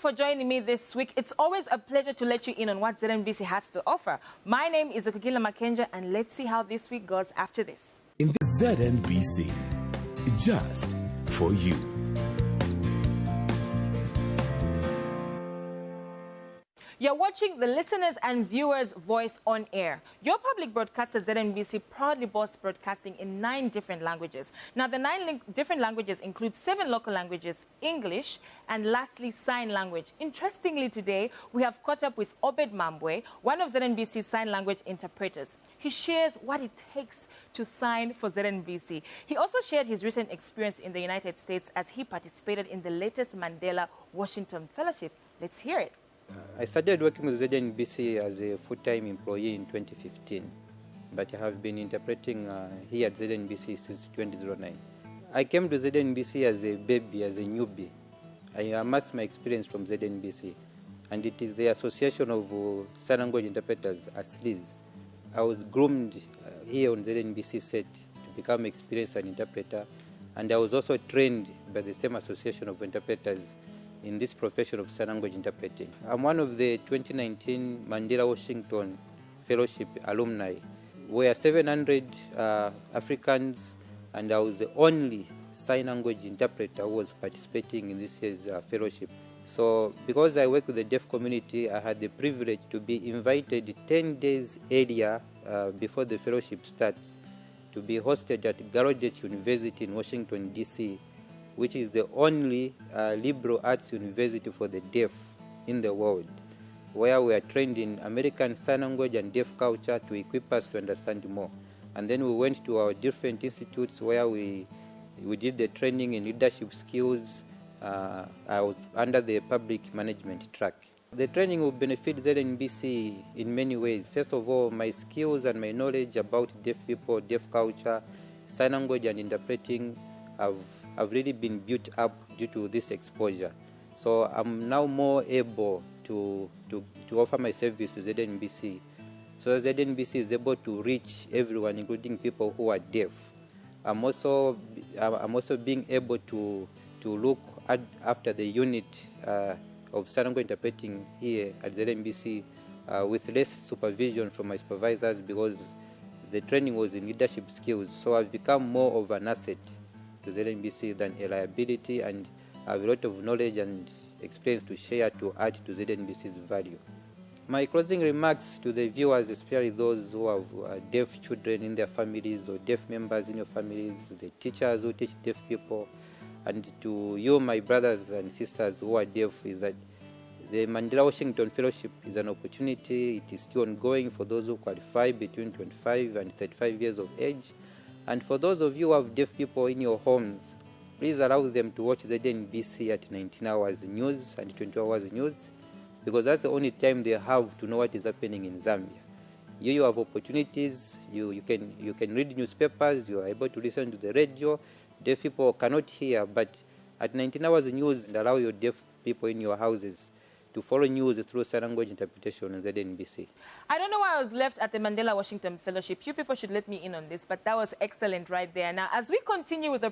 for joining me this week. It's always a pleasure to let you in on what ZNBC has to offer. My name is Akukila Makenja, and let's see how this week goes after this. In the ZNBC, just for you. You're watching the listeners and viewers' voice on air. Your public broadcaster ZNBC proudly boasts broadcasting in 9 different languages. Now, the 9 different languages include 7 local languages, English, and lastly, sign language. Interestingly, today, we have caught up with Obed Mambwe, one of ZNBC's sign language interpreters. He shares what it takes to sign for ZNBC. He also shared his recent experience in the United States as he participated in the latest Mandela Washington Fellowship. Let's hear it. I started working with ZNBC as a full-time employee in 2015, but I have been interpreting here at ZNBC since 2009. I came to ZNBC as a baby, as a newbie. I amassed my experience from ZNBC, and it is the Association of Sign Language Interpreters, ASLIS. I was groomed here on ZNBC set to become experienced an interpreter, and I was also trained by the same Association of Interpreters in this profession of sign language interpreting. I'm one of the 2019 Mandela Washington Fellowship alumni. We are 700 Africans, and I was the only sign language interpreter who was participating in this year's fellowship. So because I work with the deaf community, I had the privilege to be invited 10 days earlier before the fellowship starts to be hosted at Gallaudet University in Washington, D.C., which is the only liberal arts university for the deaf in the world, where we are trained in American Sign Language and deaf culture to equip us to understand more. And then we went to our different institutes where we did the training in leadership skills. I was under the public management track. The training will benefit ZNBC in many ways. First of all, my skills and my knowledge about deaf people, deaf culture, sign language and interpreting have really been built up due to this exposure. So I'm now more able to offer my service to ZNBC. So ZNBC is able to reach everyone, including people who are deaf. I'm also being able to look after the unit of sign language interpreting here at ZNBC with less supervision from my supervisors because the training was in leadership skills. So I've become more of an asset to ZNBC than a liability, and I have a lot of knowledge and experience to share to add to ZNBC's value. My closing remarks to the viewers, especially those who have deaf children in their families or deaf members in your families, the teachers who teach deaf people, and to you, my brothers and sisters who are deaf, is that the Mandela Washington Fellowship is an opportunity. It is still ongoing for those who qualify between 25 and 35 years of age. And for those of you who have deaf people in your homes, please allow them to watch ZNBC at 19 hours news and 20 hours news, because that's the only time they have to know what is happening in Zambia. You have opportunities, you can read newspapers, you are able to listen to the radio. Deaf people cannot hear, but at 19 hours news, allow your deaf people in your houses to follow news through sign language interpretation on ZNBC. I don't know why I was left at the Mandela Washington Fellowship. You people should let me in on this, but that was excellent right there. Now, as we continue with the